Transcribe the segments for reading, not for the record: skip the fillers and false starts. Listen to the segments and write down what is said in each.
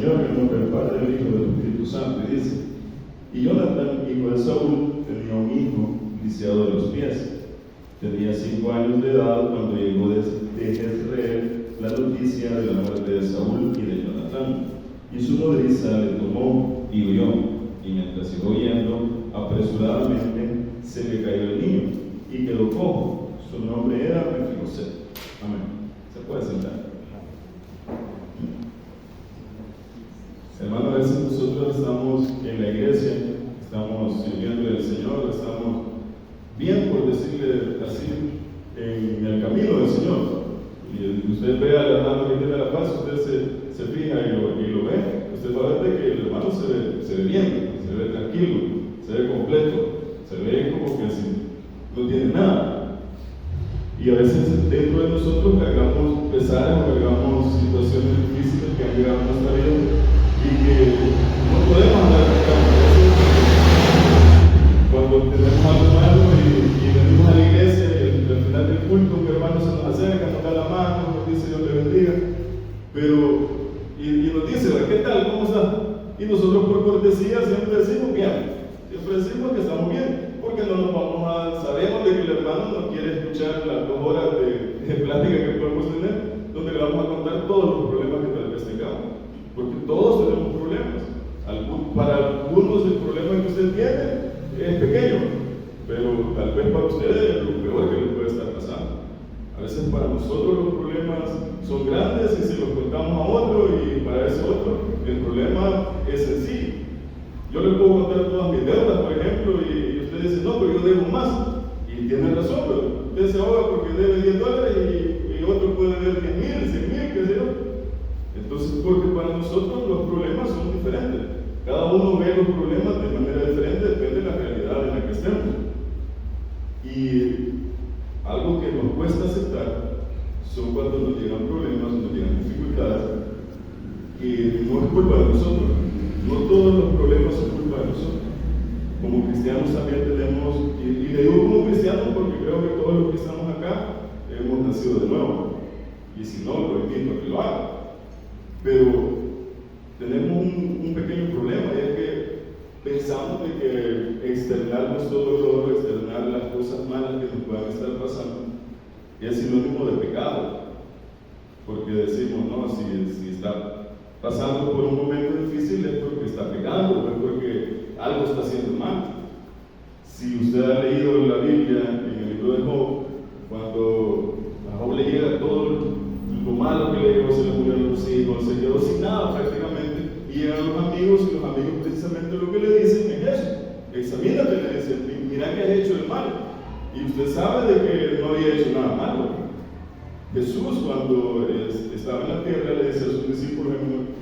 Señor, en el nombre del Padre, del Hijo y del Espíritu Santo, y dice: y Jonatán, hijo de Saúl, tenía un hijo lisiado de los pies. Tenía 5 años de edad cuando llegó de Jezreel la noticia de la muerte de Saúl y de Jonatán. Y su nodriza le tomó y huyó, y mientras iba huyendo, apresuradamente se le cayó el niño, y quedó cojo. Su nombre era Mefiboset. Amén. Se puede sentar. Hermano, a veces nosotros estamos en la iglesia, estamos sirviendo al Señor, estamos bien, por decirle así, en el camino del Señor. Y usted ve al hermano que tiene la paz, usted se fija y lo ve, usted va a ver que el hermano se ve bien, se ve tranquilo, se ve completo, se ve como que así, no tiene nada. Y a veces dentro de nosotros cargamos pesares o cargamos situaciones difíciles que han llegado a nuestra vida y que no podemos andar cargando. Cuando tenemos algo malo y venimos a la iglesia y al final del culto un hermano se nos acerca, nos da la mano, nos dice Dios le bendiga, y nos dice: ¿qué tal? ¿Cómo está? Y nosotros por cortesía siempre decimos bien, siempre decimos que estamos bien, porque no nos vamos sabemos de que el hermano no quiere escuchar las 2 horas de plática que podemos tener, donde le vamos a contar todos los problemas que tal vez tengamos, porque todos tenemos problemas. Para algunos el problema que usted tiene es pequeño, pero tal vez para ustedes es lo peor que le puede estar pasando. A veces para nosotros los problemas son grandes y se los contamos a otro, y para ese otro el problema es sencillo. Yo le puedo contar todas mis deudas, por ejemplo, y usted dice: no, pero yo debo más. Y tiene razón, pero usted se ahoga porque debe $10 y otro puede deber 10,000, 100,000, qué sé yo. Entonces, porque para nosotros los problemas son diferentes. Cada uno ve los problemas de manera diferente, depende de la realidad en la que estemos. Y algo que nos cuesta aceptar son cuando nos llegan problemas, nos llegan dificultades, que no es culpa de nosotros. No todos los problemas son culpa de nosotros. Como cristianos también tenemos, y le digo como cristianos porque creo que todos los que estamos acá hemos nacido de nuevo. Y si no, lo invito a que lo hagan. Pero tenemos un pequeño problema, y es que pensamos de que externar nuestro dolor, externar las cosas malas que nos puedan estar pasando, es sinónimo de pecado. Porque decimos: no, si está pasando por un momento difícil es porque está pecando, o es porque algo está haciendo mal. Si usted ha leído la Biblia en el libro de Job, cuando a Job le llega todo lo malo que le llegó, se le murieron los hijos, se quedó sin nada prácticamente, y llegan los amigos, y los amigos precisamente lo que le dicen es eso: examínate, le dicen, mira que has hecho el mal. Y usted sabe de que no había hecho nada malo. Jesús, cuando estaba en la tierra, le dice a sus discípulos,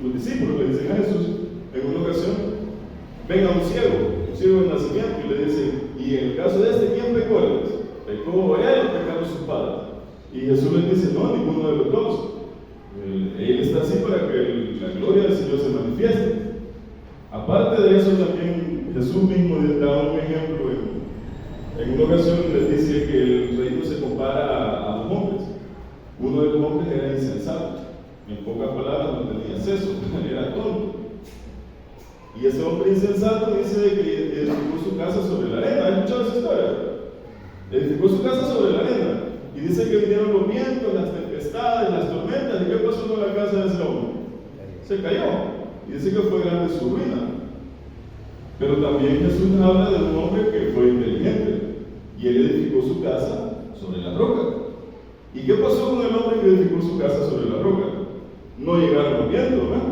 los discípulos le dicen a Jesús en una ocasión: venga un ciego de nacimiento, y le dicen: y en el caso de este, ¿quién pecó? ¿Pecó él o pecaron sus padres? Y Jesús les dice: no, ninguno de los dos. Él está así para que la gloria del Señor se manifieste. Aparte de eso, también Jesús mismo da un ejemplo. En una ocasión les dice que el reino se compara a 2 hombres. Uno de los hombres era insensato, en pocas palabras no tenía seso, era tonto. Y ese hombre insensato dice que edificó su casa sobre la arena. ¿Has escuchado esa historia? Edificó su casa sobre la arena, y dice que vinieron los vientos, las tempestades, las tormentas. ¿Y qué pasó con la casa de ese hombre? Se cayó, y dice que fue grande su ruina. Pero también Jesús habla de un hombre que fue inteligente, y él edificó su casa sobre la roca. ¿Y qué pasó con el hombre que edificó su casa sobre la roca? No llegaron los vientos, ¿verdad?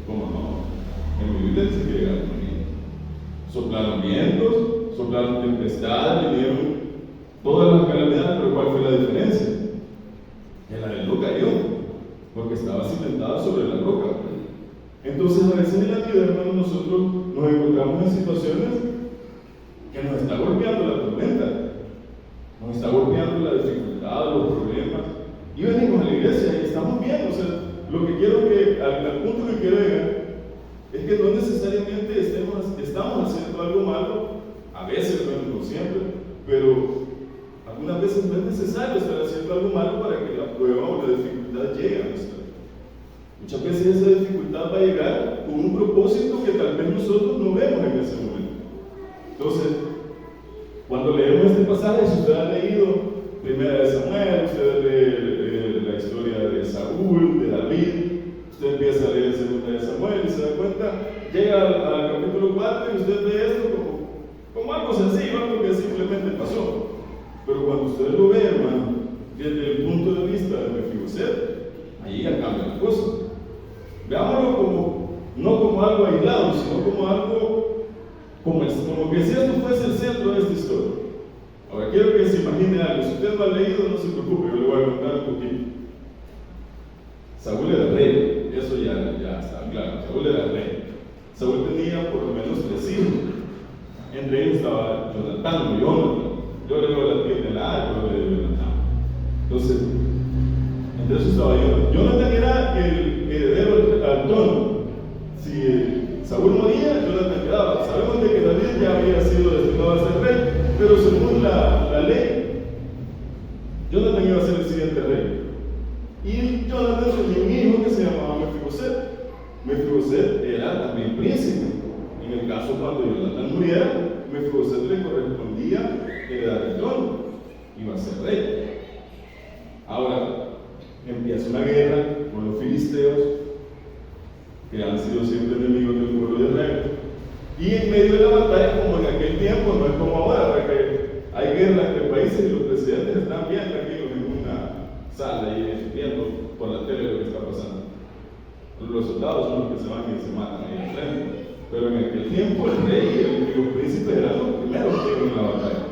¿Cómo no? En mi Biblia dice que llegaron los vientos. Soplaron vientos, soplaron tempestades, vinieron todas las calamidades, pero ¿cuál fue la diferencia? Que la de no cayó, porque estaba cimentada sobre la roca. Entonces, a veces en la vida, hermano, nosotros nos encontramos en situaciones que nos está golpeando la tormenta, nos está golpeando la dificultad, los problemas, y venimos a la iglesia y estamos bien. O sea, lo que quiero que, al punto que quiero llegar, es que no necesariamente estamos haciendo algo malo, a veces, no siempre, pero algunas veces no es necesario estar haciendo algo malo para que la prueba o la dificultad llegue a nuestra vida. Muchas veces esa dificultad va a llegar con un propósito que tal vez nosotros no vemos en ese momento. Entonces, cuando leemos este pasaje, si usted ha leído Primera de Samuel, usted lee la historia de Saúl, de David, usted empieza a leer Segunda de Samuel y se da cuenta, llega al capítulo 4 y usted ve esto como algo sencillo, algo que simplemente pasó. Pero cuando usted lo ve, hermano, desde el punto de vista de Mefiboset, ahí ya cambia la cosa. Veámoslo no como algo aislado, sino como algo, como que si esto fuese el centro de esta historia. Ahora quiero que se imagine algo. Si usted lo ha leído, no se preocupe, yo le voy a contar un poquito. Saúl era rey, eso ya está claro. Saúl era rey. Saúl tenía por lo menos 3 hijos. Entre ellos estaba Jonatán o Jonathan. Yo le digo la tienda de la A, yo le digo Jonatán. Entonces, entre eso estaba Jonathan. Jonathan era el heredero al trono. Si Saúl moría, Jonathan quedaba. Sabemos de que David ya había sido destinado a ser rey, pero según la ley, Jonathan iba a ser el siguiente rey. Y Jonathan tenía un hijo que se llamaba Mefiboset. Mefiboset era también príncipe. En el caso cuando Jonathan muriera, Mefiboset le correspondía heredar el trono, iba a ser rey. Ahora empieza una guerra con los filisteos, que han sido siempre enemigos del pueblo de Israel. Y en medio de la batalla, como en aquel tiempo, no es como ahora, porque hay guerra entre países y los presidentes están bien tranquilos en una sala y viendo por la tele lo que está pasando. Los soldados son los que se van y se matan ahí al frente. Pero en aquel tiempo el rey y los príncipes eran los primeros que iban en la batalla.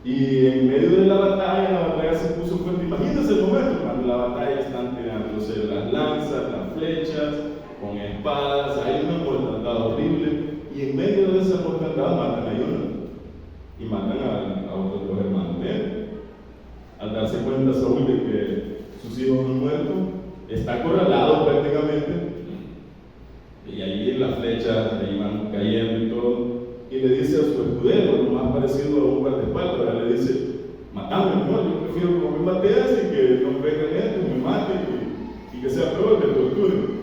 Y en medio de la batalla se puso fuerte. Imagínense el momento cuando la batalla están tirándose las lanzas, las flechas, con espadas, hay una mortandad horrible. Y en medio de esa mortandad matan a Jonathan y matan a otros 2 hermanos de él. Al darse cuenta Saúl de que sus hijos han muerto, está acorralado prácticamente. Y ahí las flechas ahí van cayendo y todo. Y le dice a su escudero, lo más parecido a un guardaespaldas, le dice: matame, no, yo prefiero que me mates y que no venga gente, me mate y que sea peor que torture.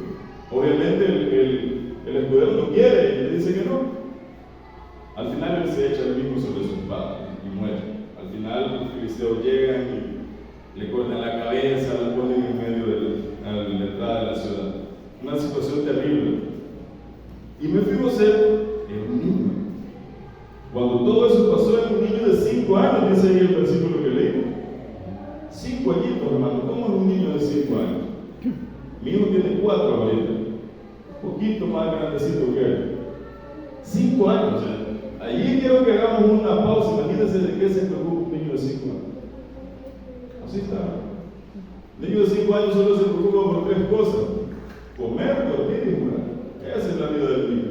Obviamente el escudero no quiere y le dice que no. Al final él se echa él mismo sobre su espada y muere. Al final los filisteos llegan y le cortan la cabeza, la ponen en medio de la entrada de la ciudad. Una situación terrible. Y Mefiboset era un niño. Cuando todo eso pasó, era un niño de 5 años, dice ahí el versículo que leímos. 5 añitos, hermano. ¿Cómo es un niño de 5 años? Mi hijo tiene 4 ahorita. Un poquito más grandecito que él. 5 años. Allí quiero que hagamos una pausa. Imagínense de qué se preocupa un niño de 5 años. Así está. Un niño de 5 años solo se preocupa por 3 cosas: comer, dormir y jugar. Esa es la vida del niño.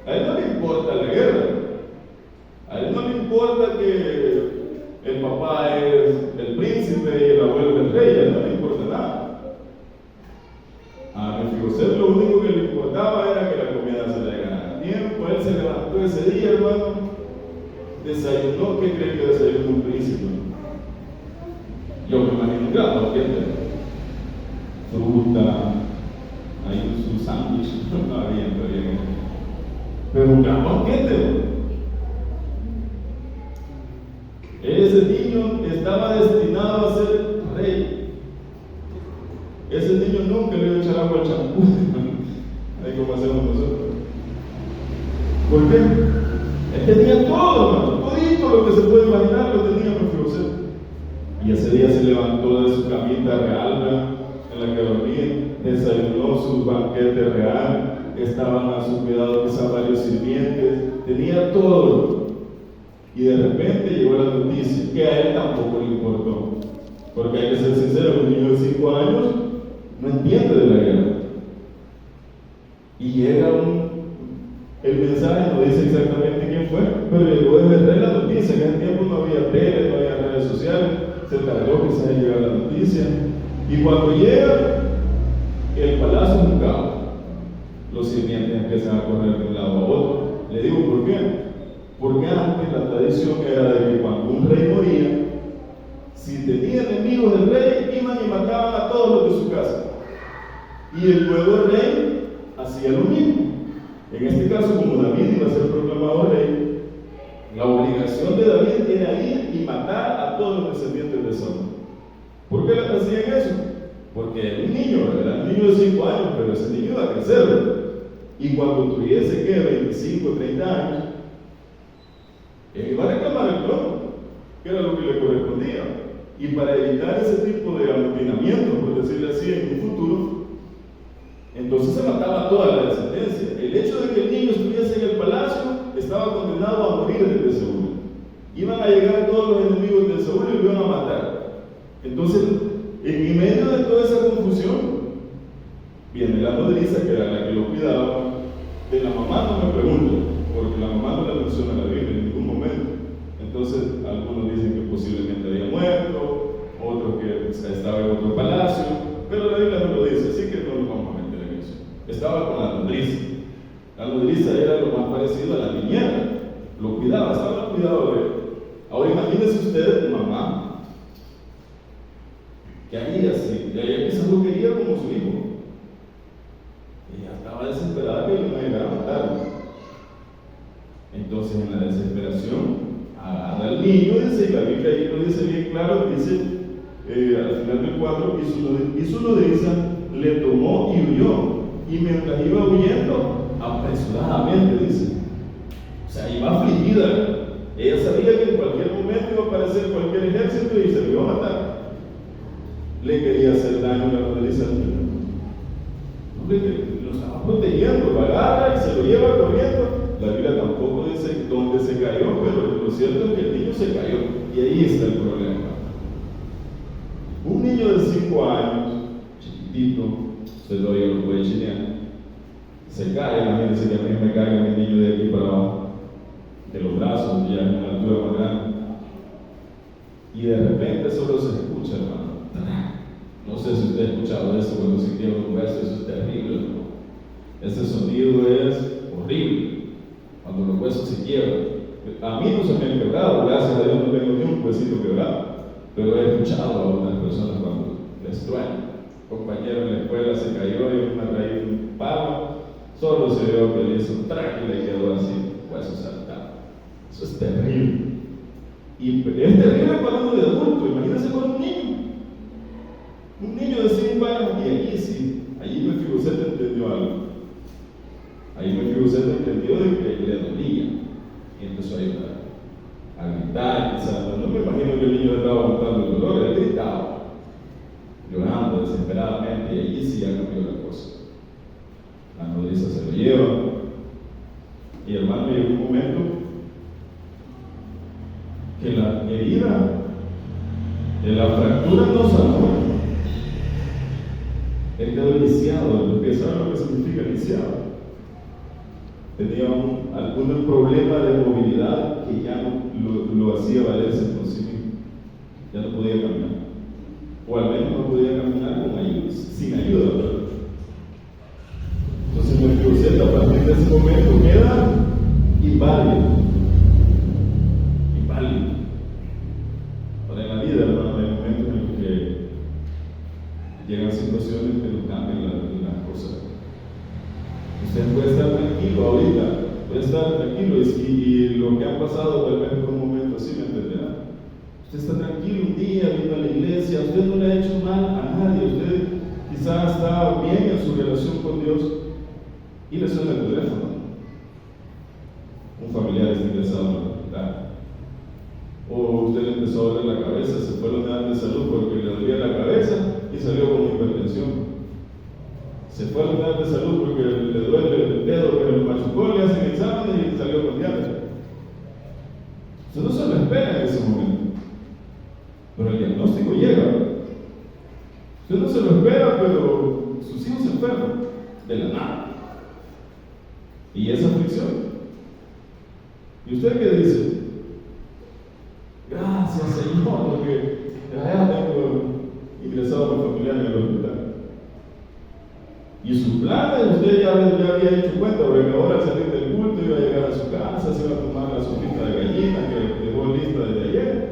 A él no le importa la guerra. A él no le importa que el papá es el príncipe y el abuelo es el rey. A él no le importa nada. A Mefiboset lo único que le importaba era que la comida se le ganara a tiempo. Él se levantó ese día, hermano, desayunó. ¿Qué cree que desayunó un príncipe? Yo me imagino un gran banquete. Fruta, hay un sándwich, no había bien. Pero un gran banquete. Ese niño estaba destinado a ser rey. Ese niño nunca le iba a echar agua al champú, ahí como hacemos nosotros. ¿Por qué? Él tenía todo, todito lo que se puede imaginar lo tenía Mefiboset. Y ese día se levantó de su camita real en la que dormía, desayunó su banquete real, estaban a su cuidado quizás varios sirvientes, tenía todo. Y de repente llegó la noticia que a él tampoco le importó. Porque hay que ser sincero, un niño de 5 años no entiende de la guerra. Y llega el mensaje, no dice exactamente quién fue, pero llegó desde la noticia, que en ese tiempo no había tele, no había redes sociales, se tardó quizás en llegar la noticia. Y cuando llega, el palacio es un caos. Los sirvientes empiezan a correr de un lado a otro. Le digo por qué. Porque antes la tradición era de que cuando un rey moría, si tenía enemigos del rey, iban y mataban a todos los de su casa. Y el nuevo rey hacía lo mismo. En este caso, como David iba a ser proclamado rey, la obligación de David era ir y matar a todos los descendientes de Saúl. ¿Por qué hacían eso? Porque era un niño de 5 años, pero ese niño iba a crecer. Y cuando tuviese, 25, 30 años, él iba a reclamar el trono, que era lo que le correspondía. Y para evitar ese tipo de amotinamiento, por decirlo así, en un futuro, entonces se mataba a toda la descendencia. El hecho de que el niño estuviese en el palacio estaba condenado a morir desde Saúl. Iban a llegar todos los enemigos de Saúl y lo iban a matar. Entonces, en medio de toda esa confusión, viene la nodriza, que era la que lo cuidaba. De la mamá no me pregunto, porque la mamá no la menciona en la Biblia en ningún momento. Entonces, algunos dicen que posiblemente había muerto, otros que estaba en otro palacio, pero la Biblia no lo dice, así que no lo vamos a meter en eso. Estaba con la nodriza. La nodriza era lo más parecido a la niñera, lo cuidaba, estaba al cuidado de él. Ahora imagínese usted, mamá, que haría así, ella quizás lo quería como su hijo. Ella estaba desesperada que le iba a llegar a matar. Entonces, en la desesperación, agarra al niño, dice, y la Biblia ahí lo dice bien claro, dice al final del 4, y su nodriza le tomó y huyó, y mientras iba huyendo, apresuradamente, dice, o sea, iba afligida. Ella sabía que en cualquier momento iba a aparecer cualquier ejército y se lo iba a matar. Le quería hacer daño a la nodriza al niño. Lo estaba protegiendo, lo agarra y se lo lleva corriendo. La Biblia tampoco dice dónde se cayó, pero lo cierto es que el niño se cayó. Y ahí está el problema. Un niño de 5 años, chiquitito, se lo puede chinear, se cae. Imagínense que a mí me caiga mi niño de aquí para abajo, de los brazos, ya en una altura más grande. Y de repente solo se escucha, hermano. No sé si usted ha escuchado eso cuando se quiebra un hueso, eso es terrible, ¿no? Ese sonido es horrible cuando los huesos se quiebran. A mí no se me han quebrado, gracias a Dios no tengo ni un huesito quebrado, pero he escuchado a unas personas cuando les truena. Un compañero en la escuela se cayó y una raíz de un palo, solo se vio que le hizo un traje y le quedó así, hueso saltado. Eso es terrible. Y es terrible para uno de adulto, imagínense para un niño. Un niño de 5 años, y allí sí, allí me figuré que entendió algo. Ahí me figuré que entendió de que le dolía. Y empezó a llorar, a gritar, quizás. No me imagino que el niño le estaba aguantando el dolor, él gritaba, llorando desesperadamente, y allí sí ya cambió la cosa. La nodriza se lo lleva, y hermano, llegó un momento que la herida de la fractura no sanó. Él quedó lisiado, ¿saben lo que significa lisiado? Tenía algún problema de movilidad que ya no lo hacía valerse por sí mismo. Ya no podía caminar. O al menos no podía caminar con ayuda, sin ayuda. Entonces el cruceta a partir de ese momento queda inválido. Inválido. Para la vida, hermano, hay momentos en los que llegan situaciones que nos cambian las cosas. Usted puede estar tranquilo ahorita, puede estar tranquilo y lo que ha pasado tal vez por un momento así me entenderá. Usted está tranquilo un día, vino a la iglesia, usted no le ha hecho mal a nadie, usted quizás está bien en su relación con Dios y le suena el teléfono. Un familiar está ingresado en el hospital. O usted le empezó a doler la cabeza, se fue a la unidad de salud porque le dolía la cabeza y salió con hipertensión. Se fue a la unidad de salud porque le duele el dedo que le machucó, le hacen exámenes y salió con diabetes. Usted no se lo espera en ese momento, pero el diagnóstico llega. Usted no se lo espera, pero sus hijos se enferman de la nada. Y esa aflicción. ¿Y usted qué dice? Gracias, Señor, porque ya tengo ingresado a mi familiar en el hospital. Y sus planes, usted ya había hecho cuenta, porque ahora al salir del culto iba a llegar a su casa, se iba a tomar la sopita de gallina que dejó lista desde ayer.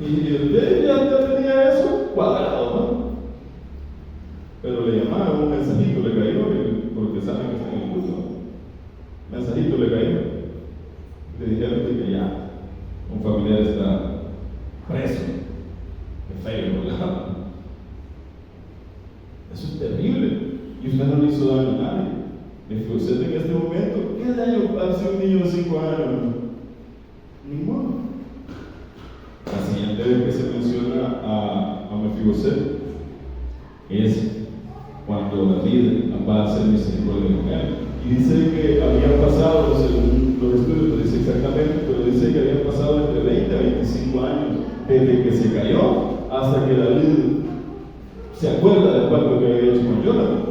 Y usted ya tenía eso cuadrado, ¿no? Pero le llamaron. y usted no le hizo daño a nadie. Mefiboset en este momento, ¿qué daño hace un niño de 5 años? Ninguno. La siguiente vez que se menciona a Mefiboset es cuando David va a hacer misericordia con él. Y dice que había pasado, según los estudios no dice exactamente, pero dice que había pasado entre 20 a 25 años desde que se cayó hasta que David se acuerda del pacto que había hecho con Jonathan.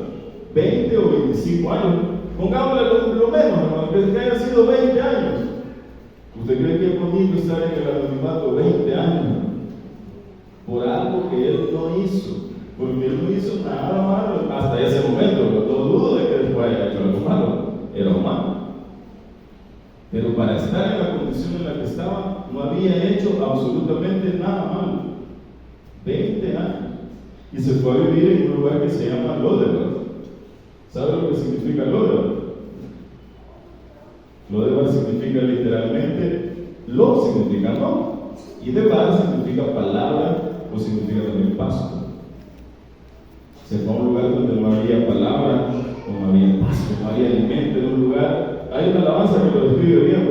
20 o 25 años. Pongámosle lo menos, hermano, que haya sido 20 años. ¿Usted cree que es bonito estar en el anonimato 20 años? Por algo que él no hizo. Porque él no hizo nada malo hasta ese momento. No dudo de que después haya hecho algo malo. Era humano. Pero para estar en la condición en la que estaba, no había hecho absolutamente nada malo. 20 años. Y se fue a vivir en un lugar que se llama Lodebar. ¿Sabe lo que significa Lodebar? Lodebar significa literalmente, lo significa no. Y Debar significa palabra o significa también pasto. Se fue a un lugar donde no había palabra, o no había pasto, no había alimento, en un lugar. Hay una alabanza que lo describe bien,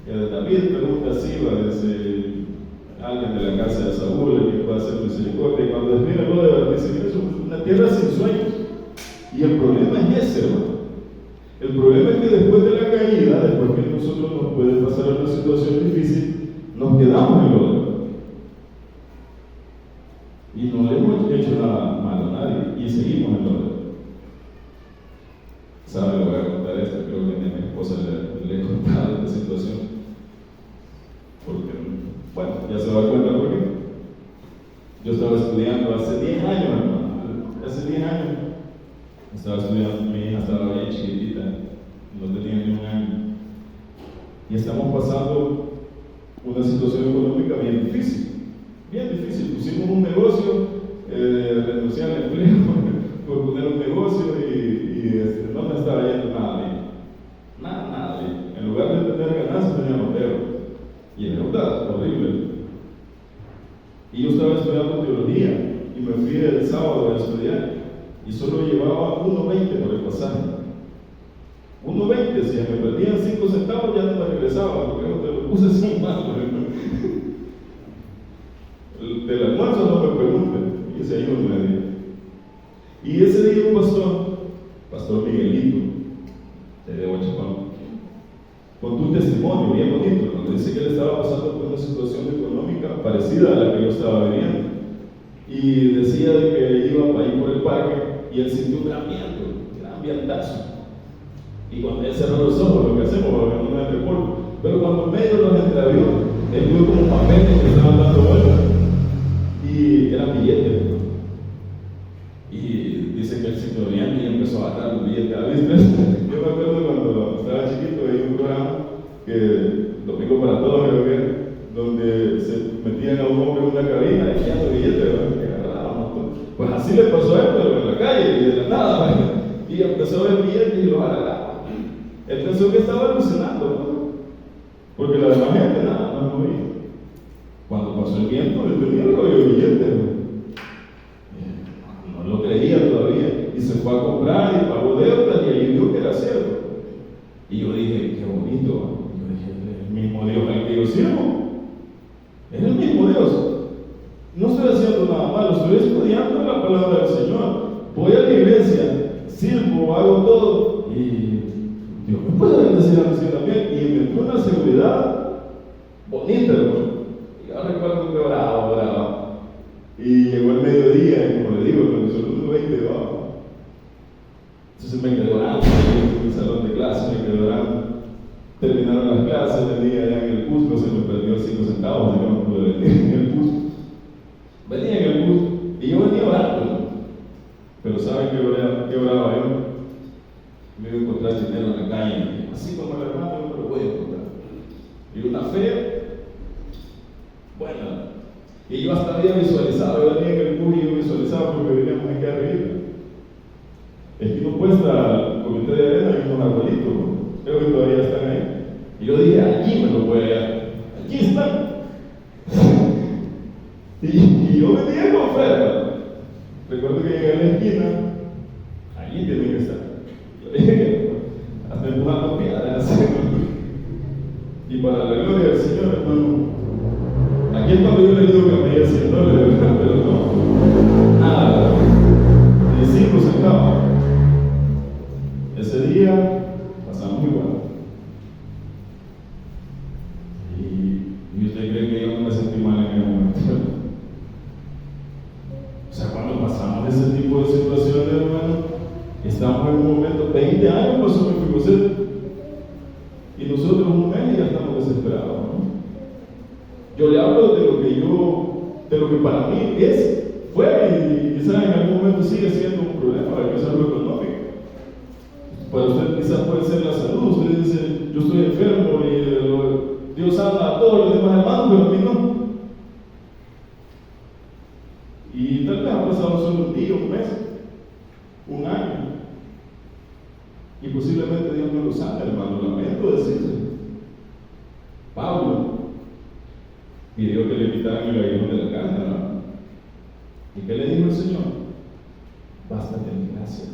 pero David pregunta así, desde alguien de la casa de Saúl, que puede hacer misericordia, y cuando describe Lodebar dice que es una tierra sin sueños. Y el problema es ese, hermano. El problema es que después de la caída, después que nosotros nos puede pasar una situación difícil, nos quedamos en Lodebar. Y no le hemos hecho nada malo a nadie, y seguimos en Lodebar. ¿Sabe? Le voy a contar esto, creo que a mi esposa le he contado esta situación. Porque, bueno, ya se da cuenta por qué. Yo estaba estudiando hace 10 años, hermano. Hace 10 años. Estaba estudiando, mi hija estaba bien chiquitita, no tenía ni 1 año. Y estamos pasando una situación económica bien difícil. Bien difícil. Pusimos un negocio, renunciar al empleo por poner un negocio y no me estaba yendo nada bien. Nada bien. En lugar de tener ganancias, teníamos deuda. Y en verdad, horrible. Y yo estaba estudiando teología y me fui el sábado a estudiar y solo llevaba 1.20 por el pasaje. 1.20, si me perdían 5 centavos ya no me regresaba, porque te lo puse sin más. Del almuerzo no me pregunten, y ese ahí no me dio. Y ese día un pastor Miguelito, de Huachapán, contó un testimonio bien bonito, donde dice que él estaba pasando por una situación económica parecida a la que yo estaba viviendo. Y decía de que iba para ir por el parque y él sintió un gran viento, un gran vientazo. Y cuando él cerró los ojos, lo que hacemos, porque no me polvo, pero cuando en medio los entreabrió, él vio como papeles que estaban dando vueltas y eran billetes. Y dice que él se quedó bien y empezó a agarrar los billetes. Yo me acuerdo cuando estaba chiquito, hay un programa que Domingo para Todos, creo que, donde se metían a un hombre en una cabina echando billetes, ¿verdad? Que agarrábamos todo. Pues así le pasó a él, pero en la calle y de la nada, ¿verdad? Y empezó a ver billetes y los agarraba. Él pensó que estaba alucinando, ¿no? Porque la demás gente nada más no veía. Cuando pasó el viento, él tenía el rollo de billetes, no lo creía todavía. Y se fue a comprar y pagó deudas y ahí vio que era cierto. Y yo dije, qué bonito. Yo dije, es el mismo Dios al que yo sirvo. Es el mismo Dios. No estoy haciendo nada malo, estoy estudiando la palabra del Señor. Voy a la iglesia, sirvo, hago todo. Y Dios me puede bendecir a mí también. Y me dio una seguridad bonita, hermano. Y yo recuerdo que oraba. Y llegó el mediodía, y como le digo, cuando son los 20 debajo. Entonces me quedé orando en mi salón de clase, me quedé orando. Terminaron las clases, venía allá en el Cusco, se me perdió 5 centavos, y no pude venir en el Cusco. Venía en el Cusco, y yo venía orando. Pero ¿saben qué oraba yo? Me iba a encontrar dinero en la calle, así como el hermano, yo me lo voy a encontrar. Y una fe buena. Y yo hasta había visualizado, yo venía en el Cusco y yo visualizaba porque veníamos aquí arriba. Es que no cuesta el comité de arena y unos arbolitos, creo que todavía están ahí. Y yo dije, allí me lo voy a hallar. Allí están. Y yo venía con fe. Recuerdo que llegué a la esquina, allí tiene que estar. Hasta empujando piedras. Y para la gloria del Señor, hermano, aquí es cuando yo le digo que me haya $100, pero no, nada, ni 5 centavos. Ese día pasamos igual. Y usted cree que yo no me sentí mal en ese momento. O sea, cuando pasamos ese tipo de situaciones, hermano, estamos en un momento, 20 años pasó mi José, y nosotros un mes ya estamos desesperados, ¿no? Yo le hablo de lo que para mí fue y quizás en algún momento sigue siendo un problema, que es algo económico. Para usted quizás puede ser la salud. Usted dice, yo estoy enfermo y Dios sana a todos los demás hermanos, pero a mí no. Y tal vez ha pasado solo un día, un mes, un año, y posiblemente Dios no lo sana, hermano. Lamento decirlo. Pablo pidió que le quitaran el aguijón de la carne, ¿no? ¿Y qué le dijo el Señor? Bástate mi gracia.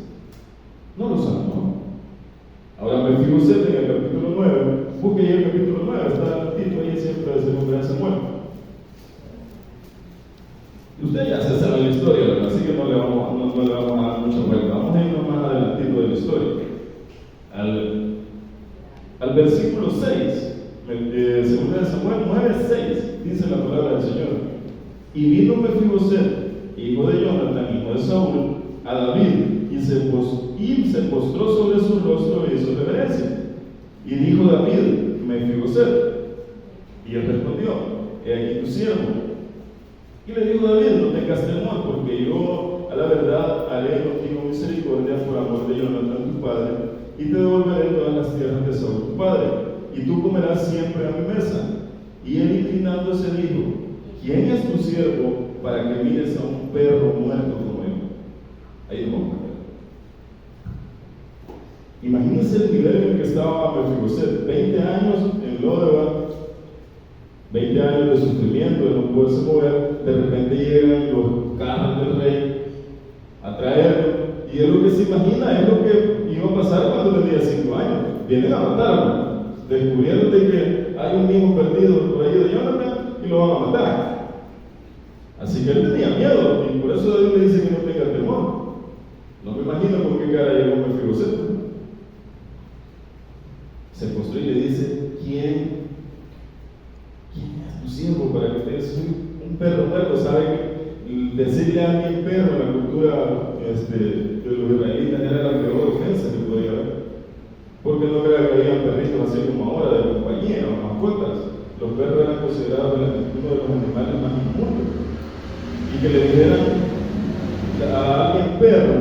No lo sanó. Ahora me fijo usted en el capítulo 9, busque ya el capítulo 9, está Tito ahí siempre de segunda de Samuel. Y usted ya se sabe la historia, ¿verdad? Así que no le vamos a dar mucha vuelta. Vamos a irnos más adelantito de la historia. Al versículo 6, segunda de Samuel 9:6, dice la palabra del Señor. Y vino Mefiboset, hijo de Jonathan, hijo de Saúl, a David, y se postró sobre su rostro e hizo reverencia. Y dijo David, Mefiboset. Y él respondió, he aquí tu siervo. Y le dijo David, no tengas temor, porque yo a la verdad haré contigo misericordia por amor de Jonathan tu padre, y te devolveré todas las tierras de Saúl tu padre, y tú comerás siempre a mi mesa. Y él inclinándose dijo, ¿quién es tu siervo para que mires a un perro muerto como él? Ahí vamos. Imagínense el nivel en el que estaba Mefiboset, 20 años en Lodebar, 20 años de sufrimiento, de no poderse mover. De repente llegan los carros del rey a traerlo, y él lo que se imagina es lo que iba a pasar cuando tenía 5 años. Vienen a matarlo, descubrieron de que hay un hijo perdido por ahí de Jonathan y lo van a matar. Así que él tenía miedo, y por eso Dios le dice que no tenga temor. No me imagino con qué cara llegó Mefiboset. Se postró y le dice, ¿quién es tu siervo para que te des un perro muerto? ¿Sabe que decirle a alguien perro en la cultura de los israelitas era la peor ofensa que podía haber? Porque no creo que había perritos así como ahora, de compañía o mascotas. Los perros eran considerados uno de los animales más inmundos. Y que le dijeran a alguien perro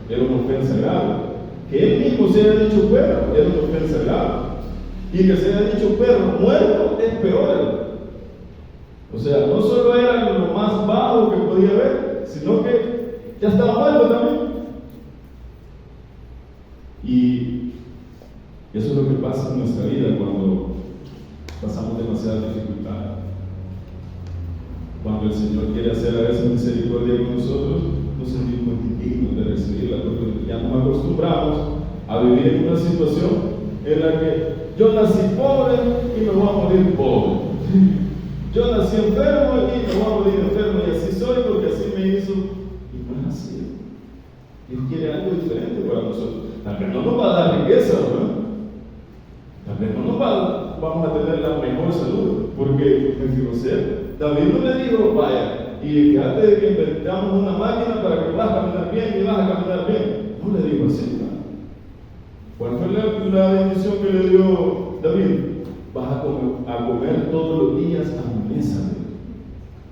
era una ofensa grave. Que él mismo se haya dicho perro era una ofensa grave. Y que se haya dicho perro muerto es peor. O sea, no solo era lo más bajo que podía haber, sino que ya estaba muerto también. Y eso es lo que pasa en nuestra vida cuando pasamos demasiadas dificultades. Cuando el Señor quiere hacer a veces misericordia con nosotros, nos sentimos indignos de recibirla, porque ya nos acostumbramos a vivir en una situación en la que yo nací pobre y me voy a morir pobre. Yo nací enfermo y me voy a morir enfermo, y así soy porque así me hizo. Y no es así. Él quiere algo diferente para nosotros. Tal vez no nos va a dar riqueza, ¿no? Tal vez no vamos a tener la mejor salud, porque Mefiboset, David no le dijo, vaya, y fíjate de que inventamos una máquina para que vas a caminar bien y vas a caminar bien. No le dijo así, ¿no? ¿Cuál fue la bendición que le dio David? Vas a comer todos los días a mi mesa.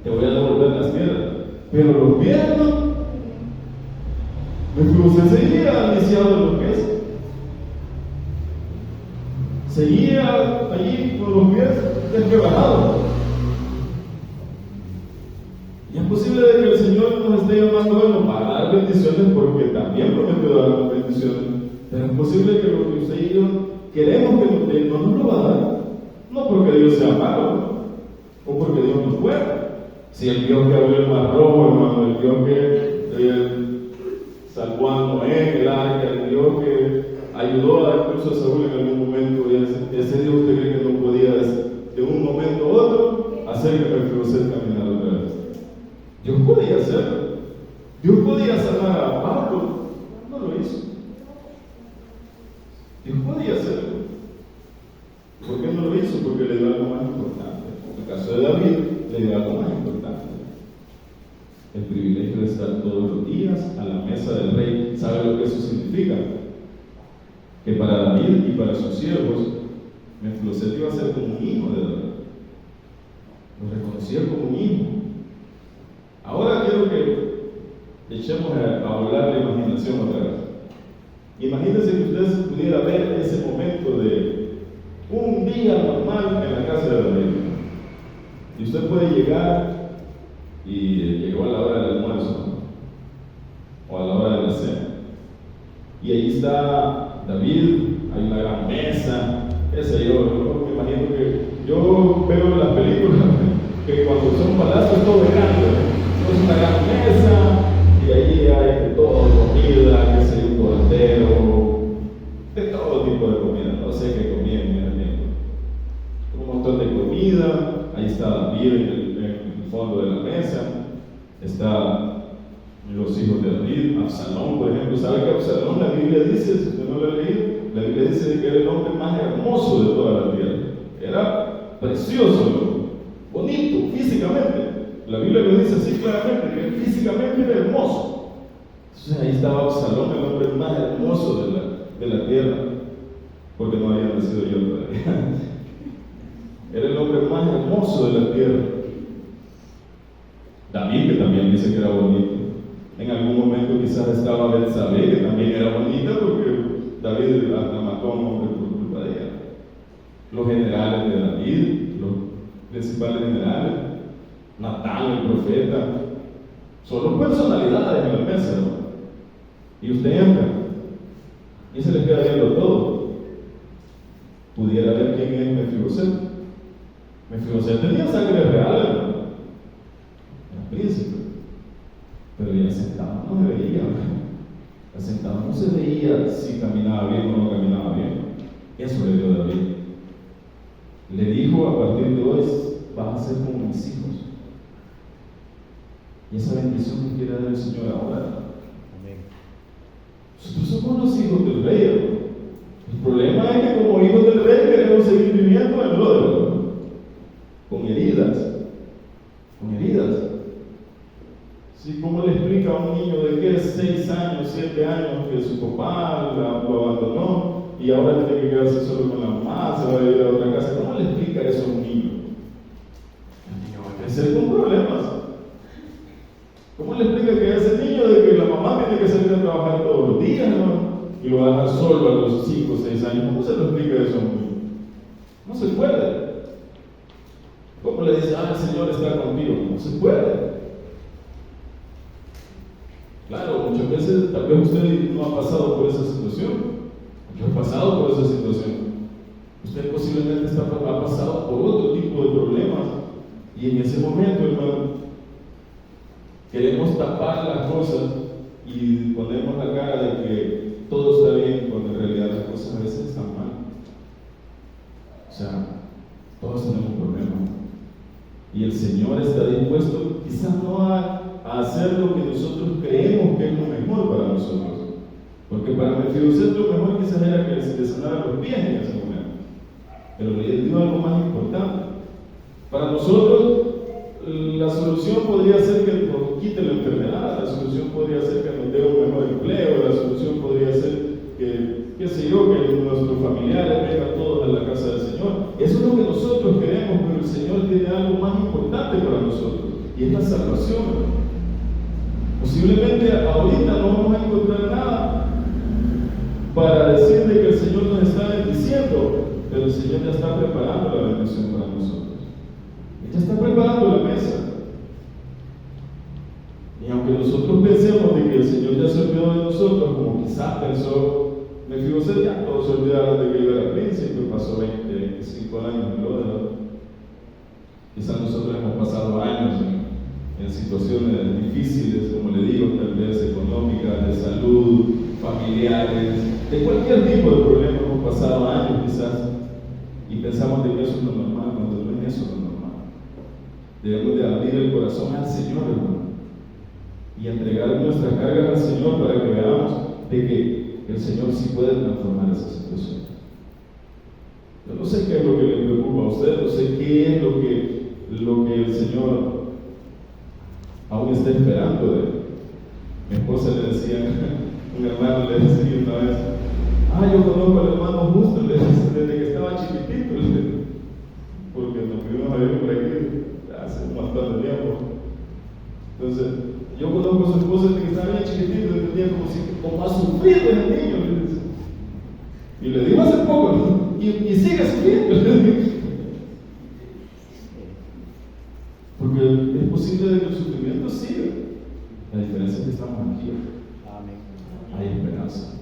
Te voy a devolver las tierras. Pero los pies no. Mefiboset seguía lisiado de los pies. Seguía allí con los pies desquebrajados. Y es posible de que el Señor nos esté llamando para dar bendiciones, porque también prometió dar bendiciones. Pero es posible que lo que usted y yo queremos que nos dé, no nos lo va a dar. No porque Dios sea malo, o porque Dios nos pueda. Si el Dios que abrió el mar rojo, hermano, el Dios que salvó a Noé, el arca, el Dios que ayudó incluso a Saúl en algún momento, y ese Dios usted cree que no podía de un momento a otro hacer que Mefiboset caminara otra vez. Dios podía hacerlo. Dios podía sanar a Pablo, no lo hizo. Dios podía hacerlo. ¿Por qué no lo hizo? Porque le dio algo más importante. En el caso de David, le dio algo más importante: el privilegio de estar todos los días a la mesa del rey. ¿Sabe lo que eso significa? Que para David y para sus siervos, Mefiboset iba a ser como un hijo de David. Lo reconocía como un hijo. Ahora quiero que echemos a volar la imaginación otra vez. Imagínense que usted pudiera ver ese momento de un día normal en la casa de David. Y usted puede llegar y llegó a la hora del almuerzo, ¿no? O a la hora de la cena. Y ahí está David, hay una gran mesa, qué sé yo me imagino que yo veo en las películas que cuando son palacios todo es grande, ¿no? Es una gran mesa y ahí hay de todo, comida, qué sé yo, cordero, de todo tipo de comida, no sé qué comida en el tiempo. Un montón de comida, ahí está David en el fondo de la mesa, está los hijos de David, Absalón, por ejemplo. ¿Sabe que Absalón, la Biblia dice, si usted no lo ha leído, la Biblia dice que era el hombre más hermoso de toda la tierra? Era precioso, bonito, físicamente. La Biblia lo dice así claramente, que físicamente era hermoso. Entonces ahí estaba Absalón, el hombre más hermoso de la tierra, porque no había nacido yo todavía. Era el hombre más hermoso de la tierra. David, que también dice que era bonito. En algún momento quizás estaba Betsabé, que también era bonita, porque David la mató a un hombre por culpa de ella. Los generales de David, los principales generales, Natán, el profeta, son personalidades en la mesa, ¿no? Y usted entra y se le queda viendo todo. Pudiera ver quién es Mefiboset. Mefiboset tenía sangre real, ¿no? Era príncipe. Pero ya sentado no se veía, ya sentado no se veía si caminaba bien o no caminaba bien. Eso le dio David. Le dijo: a partir de hoy vas a ser como mis hijos. Y esa bendición que quiere dar el Señor ahora. Amén. Nosotros somos los hijos del rey. El problema es que como hijos del rey queremos seguir viviendo en lo con heridas. Con heridas. ¿Sí? ¿Cómo le explica a un niño de que 6 años, 7 años que su papá lo abandonó y ahora tiene que quedarse solo con la mamá, se va a ir a otra casa? ¿Cómo le explica eso a un niño? El niño va a crecer con problemas. ¿Cómo le explica que a ese niño de que la mamá tiene que salir a trabajar todos los días, ¿no? Y lo va a dejar solo a los 5 o 6 años? ¿Cómo se lo explica eso a un niño? No se puede. ¿Cómo le dice: el Señor está contigo? No se puede. Claro, muchas veces tal vez usted no ha pasado por esa situación. Yo he pasado por esa situación. Usted posiblemente ha pasado por otro tipo de problemas, y en ese momento, hermano, queremos tapar las cosas y ponemos la cara de que todo está bien, cuando en realidad las cosas a veces están mal. O sea, todos tenemos problemas. Y el Señor está dispuesto, quizás no a hacer lo que nosotros creemos que es lo mejor para nosotros. Porque para Mefiboset lo mejor quizás era que se le sanaran los pies en ese momento. Pero le dio algo más importante. Para nosotros, la solución podría ser que nos quite la enfermedad, la solución podría ser que nos dé un mejor empleo, la solución podría ser que, qué sé yo, que nuestros familiares vengan todos a la casa del Señor. Eso es lo que nosotros queremos, pero el Señor tiene algo más importante para nosotros, y es la salvación. Posiblemente ahorita no vamos a encontrar nada para decirle que el Señor nos está bendiciendo, pero el Señor ya está preparando la bendición para nosotros. Ya está preparando la mesa. Y aunque nosotros pensemos de que el Señor ya se olvidó de nosotros, como quizás pensó Mefiboset, ya todos se olvidaron de que yo era príncipe, pasó 25 años en Lodra. Quizás nosotros hemos pasado años en situaciones difíciles, como le digo, tal vez económicas, de salud, familiares, de cualquier tipo de problema. Hemos pasado años quizás y pensamos de que eso es lo normal, cuando no es eso lo normal. Debemos de abrir el corazón al Señor, hermano, y entregar nuestras cargas al Señor para que veamos de que el Señor sí puede transformar esa situación. Yo no sé qué es lo que le preocupa a usted, no sé qué es lo que el Señor aún está esperando de él. Mi esposa le decía, un hermano le decía una vez, yo conozco al hermano Justo desde que estaba chiquitito, porque nos fuimos a vivir por aquí hace un montón de tiempo. Entonces, yo conozco a su esposa desde que estaba bien chiquitito, y tenía como ha sufrido el niño, le dice. Y le digo hace poco, ¿no? y sigue sufriendo. Porque es posible que el sufrimiento siga. La diferencia es que estamos aquí. Hay esperanza.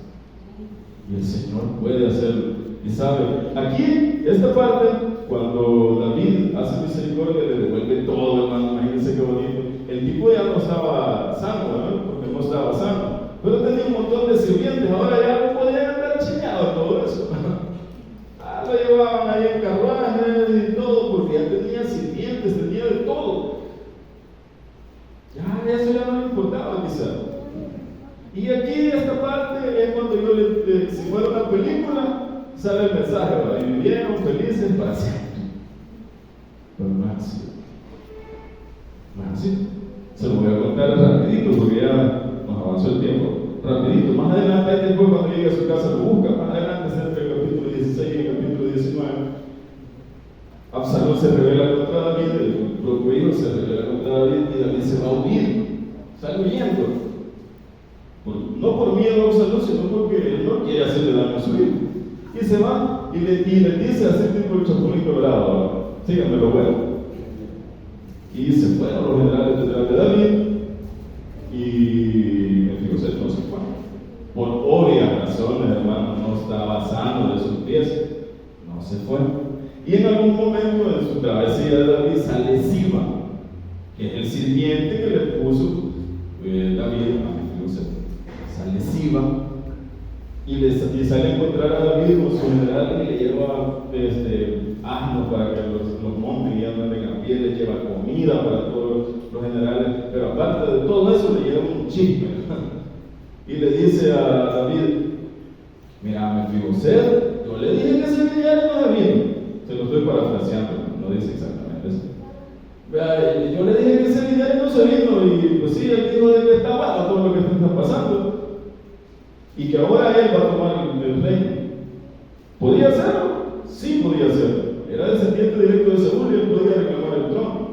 Y el Señor puede hacerlo. Y sabe, aquí, esta parte, cuando David hace misericordia, le devuelve todo, hermano. Imagínense qué bonito. El tipo ya no estaba sano, ¿verdad? Porque no estaba sano. Pero tenía un montón de sirvientes. Ahora ya no podían andar chiñados todo eso. Lo llevaban ahí en carruajes y todo, porque ya tenía sirvientes, tenía de todo. Ya eso ya no le importaba quizás. Y aquí esta parte es cuando si fuera una película, sale el mensaje, ¿verdad? Y vivieron felices para siempre. Pero no es así. No es así. Se lo voy a contar rapidito porque ya nos avanzó el tiempo. Rapidito. Más adelante, después cuando llegue a su casa lo busca. Más adelante, entre el capítulo 16 y el capítulo 19. Absalón se revela contra David, el propio hijo se revela contra David y David se va a huir. Sale huyendo. No por miedo a Absalón, sino porque él no quiere hacerle daño a su hijo. Y se va y le dice así tipo el Chapulín Colorado, síganme lo bueno. Y se fueron los generales detrás de David y Mefiboset no se fue. Por obvias razones, hermano, no estaba sano de sus pies, no se fue. Y en algún momento en su travesía de David sale Siba, que es el sirviente que le puso David a Mefiboset. Sale Siba y sale a encontrar a David con su general y le lleva asnos para que los monten y anden a pie, le lleva comida para todos los generales, pero aparte de todo eso le lleva un chisme y le dice a David, mira, Mefiboset, yo le dije que ese viniera y no se vino. Se lo estoy parafraseando, no dice exactamente eso. Yo le dije que ese viniera y no se vino, y pues sí, él dijo de que está bueno todo lo que está pasando y que ahora él va a tomar el reino. ¿Podía hacerlo? Sí, podía hacerlo. Era descendiente directo de Saúl y él podía reclamar el trono.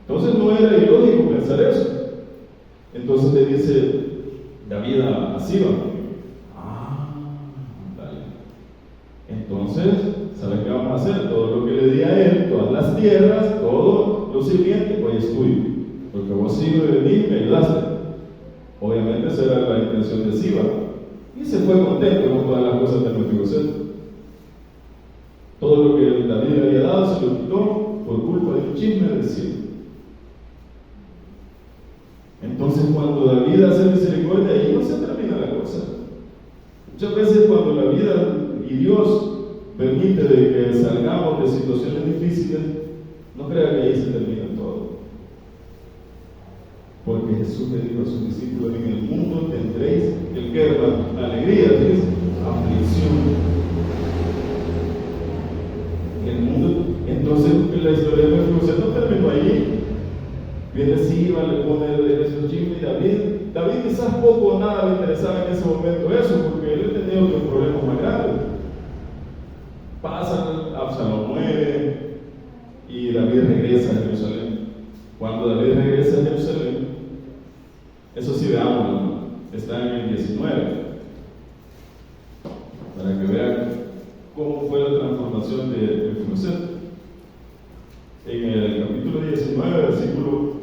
Entonces no era ilógico pensar eso. Entonces le dice David a Siba, dale. Entonces, ¿sabes qué vamos a hacer? Todo lo que le di a él, todas las tierras, todo lo siguiente, pues es tuyo. Porque vos Siba de mí me ayudaste. Obviamente esa era la intención de Siba. Y se fue contento con todas las cosas de Mefiboset. Todo lo que David le había dado se lo quitó por culpa de un chisme de Siba. Entonces cuando David hace misericordia, ahí no se termina la cosa. Muchas veces cuando la vida y Dios permite de que salgamos de situaciones difíciles, no crea que ahí se termina todo. Porque Jesús le dijo a sus discípulos, en el mundo tendréis el que alegría, dice, aflicción. En el mundo, entonces la historia de Mefiboset no terminó allí. Viene Siba, le pone esos chismes y David quizás poco o nada le interesaba en ese momento eso, porque él tenía otros problemas más grandes. Pasa, Absalón muere y David regresa a Jerusalén. Cuando David regresa a Jerusalén, eso sí veámoslo, está en el 19, para que vean cómo fue la transformación de Mefiboset. En el capítulo 19, versículo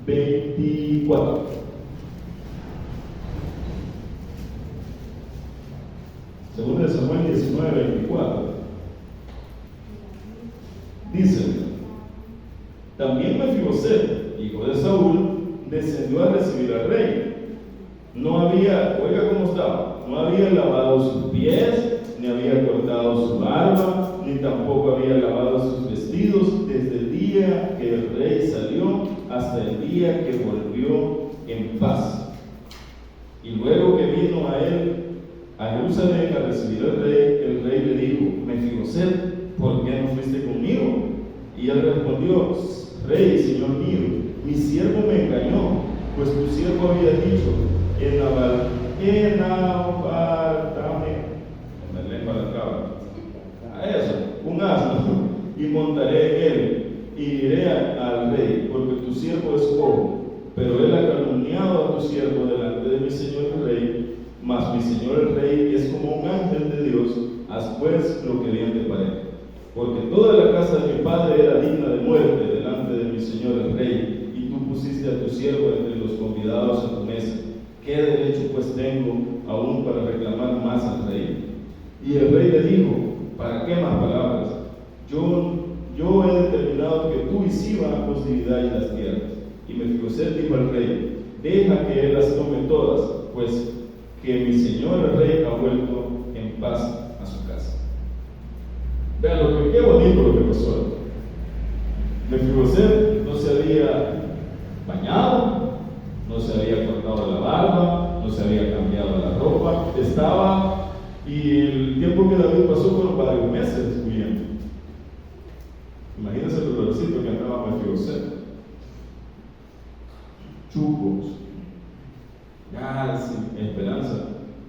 24. Según de Samuel 19, 24. Dice, también Mefiboset, y descendió a recibir al rey. No había, oiga cómo estaba, no había lavado sus pies, ni había cortado su barba, ni tampoco había lavado sus vestidos desde el día que el rey salió hasta el día que volvió en paz. Y luego que vino a él a Jerusalén a recibir al rey, el rey le dijo: Mefiboset, ¿por qué no fuiste conmigo? Y él respondió: Rey, señor mío, mi siervo me engañó, pues tu siervo había dicho: un asno, y montaré en él, y iré al rey, porque tu siervo es cojo. Pero él ha calumniado a tu siervo delante de mi señor el rey, mas mi señor el rey es como un ángel de Dios. Haz pues lo que bien te parezca. Porque toda la casa de mi padre era digna de muerte delante de mi señor el rey, y tú pusiste a tu siervo entre los convidados a tu mesa. ¿Qué derecho pues tengo aún para reclamar más al rey? Y el rey le dijo: ¿para qué más palabras? Yo he determinado que tú y Siba os dividáis las tierras. Y Mefiboset dijo al rey: deja que él las tome todas, pues que mi señor el rey ha vuelto en paz a su casa. Vean qué bonito lo que pasó. Mefiboset no se había bañado, no se había cortado la barba, no se había cambiado la ropa, estaba, y el tiempo que David pasó fueron varios meses huyendo. Imagínense el dolorcito que andaba Mefiboset. Chupos, ya sin esperanza,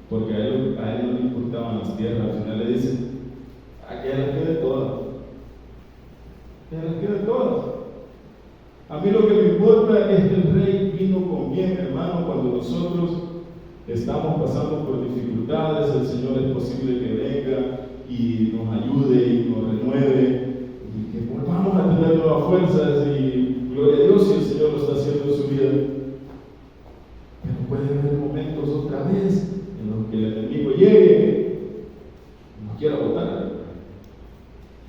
porque a él no le importaban las tierras. Al final le dicen: que las quede todas, que las quede todas. A mí lo que me importa es que el rey vino con bien, hermano. Cuando nosotros estamos pasando por dificultades, el Señor es posible que venga y nos ayude y nos renueve, y que volvamos a tener nuevas fuerzas, y gloria a Dios si el Señor lo está haciendo en su vida. Pero puede haber momentos otra vez en los que el enemigo llegue y nos quiera botar.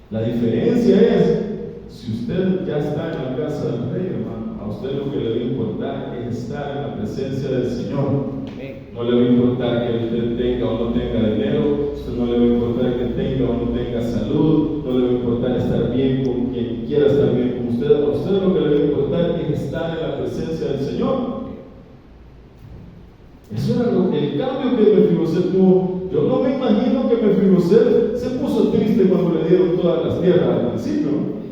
La diferencia es, si usted ya está en la casa del rey, hermano, a usted lo que le va a importar es estar en la presencia del Señor. No le va a importar que usted tenga o no tenga dinero, usted no le va a importar que tenga o no tenga salud, no le va a importar estar bien con quien quiera estar bien con usted. A usted lo que le va a importar es estar en la presencia del Señor. Eso era el cambio que Mefiboset tuvo. Yo no me imagino que Mefiboset se puso triste cuando le dieron todas las tierras al principio.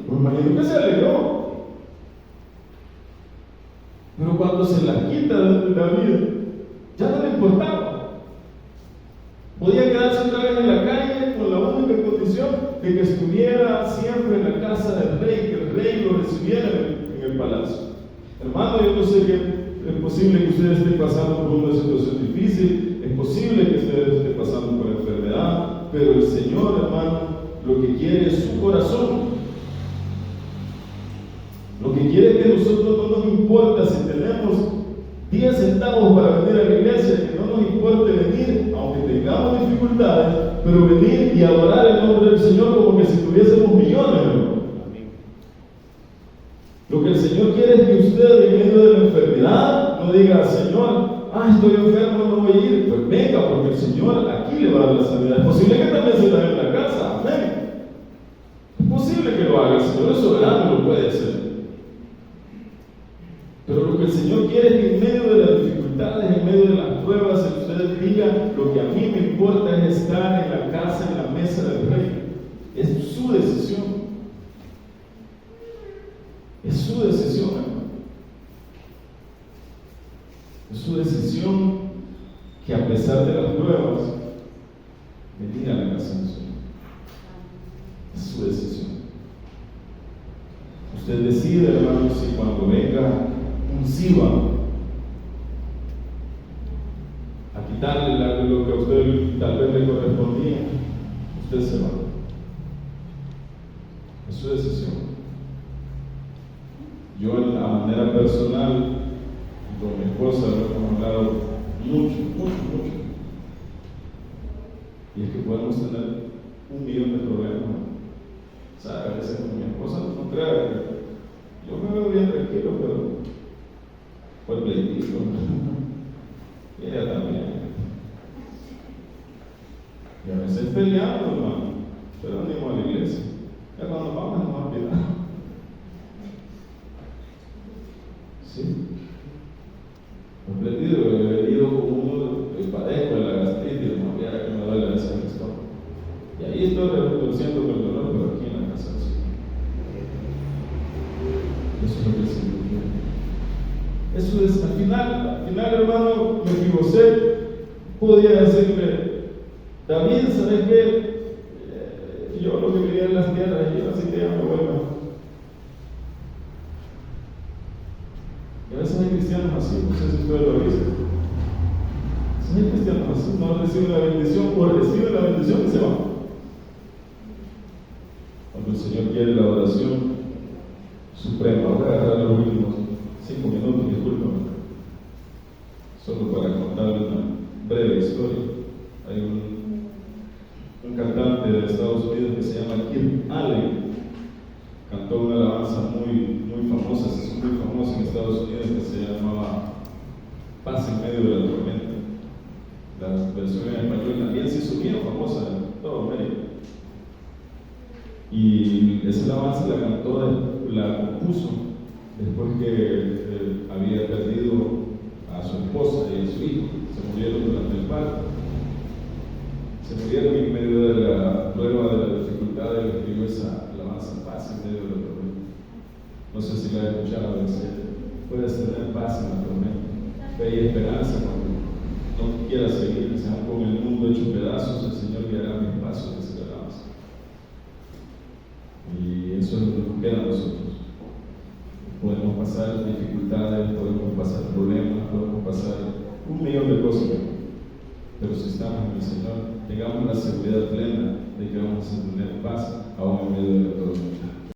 Me imagino que se alegró. Pero cuando se las quita de David, ya no le importaba. Podía quedarse otra vez en la calle con la única condición de que estuviera siempre en la casa del rey, que el rey lo recibiera en el palacio. Hermano, yo no sé qué. Es posible que usted esté pasando por una situación difícil, es posible que usted esté pasando por enfermedad, pero el Señor, hermano, lo que quiere es su corazón. Lo que quiere es que nosotros no nos importa si tenemos 10 centavos para venir a la iglesia, que no nos importe venir, aunque tengamos dificultades, pero venir y adorar el nombre del Señor como que si tuviésemos millones, hermano. Lo que el Señor quiere es que usted, en medio de la enfermedad, no diga: Señor, estoy enfermo, no voy a ir. Pues venga, porque el Señor aquí le va a dar la sanidad. Es posible que también se la dé en la casa, amén. Es posible que lo haga, el Señor es soberano, lo puede hacer. Pero lo que el Señor quiere es que en medio de las dificultades, en medio de las pruebas, usted diga: lo que a mí me importa es estar en la casa, en la mesa del rey. Es su decisión. Es su decisión, hermano. Es su decisión que, a pesar de las pruebas, venir a la casa del Señor. Es su decisión. Usted decide, hermano, si cuando venga un Siba a quitarle lo que a usted tal vez le correspondía, usted se va. Es su decisión. Yo, a manera personal, con mi esposa lo hemos hablado mucho. Y es que podemos tener 1.000.000 de problemas. ¿Sabe? A veces con mi esposa no crea que yo me veo bien tranquilo, pero fue pleitito. Y ella también. Y a veces peleamos, hermano, pero venimos a la iglesia. Ya cuando vamos nos más piedad. ¿Sí? He ido como uno padezco de la gastritis, hermano, ya que me duele esa estómago. Y ahí estoy reconociendo con el dolor, pero aquí en la casa sí. Eso es lo que el Señor quiere. Eso es, al final, hermano, Mefibosé podía decirle, David, ¿sabes qué? Yo lo que quería en las tierras, y así que ya me vuelva. Y a veces hay cristianos así, no sé si ustedes lo dicen. Hay cristianos así, no reciben la bendición, o reciben la bendición y se van. Cuando el Señor quiere la oración suprema, voy a agarrar los últimos 5 minutos, discúlpame, solo para contarles una breve historia. Hay un cantante de Estados Unidos que se llama Kip Allen, cantó una alabanza muy famosa, se hizo muy famosa en Estados Unidos, que se llamaba Paz en medio de la tormenta. La versión en español también se hizo bien famosa en todo América. Y esa alabanza la compuso después que había perdido a su esposa y a su hijo. Se murieron durante el parto. Se murieron en medio de la prueba de la dificultad de que escribió esa alabanza, paz en medio de la tormenta. No sé si la he escuchado decir, puedes tener paz en la tormenta, fe y esperanza cuando no quieras seguir, que sea con el mundo hecho pedazos, el Señor guiará mis pasos, dice la alabanza. Y eso es lo que nos queda a nosotros. Podemos pasar dificultades, podemos pasar problemas, podemos pasar 1.000.000 de cosas, pero si estamos en el Señor, tengamos la seguridad plena de que vamos a tener paz aún en medio de la tormenta.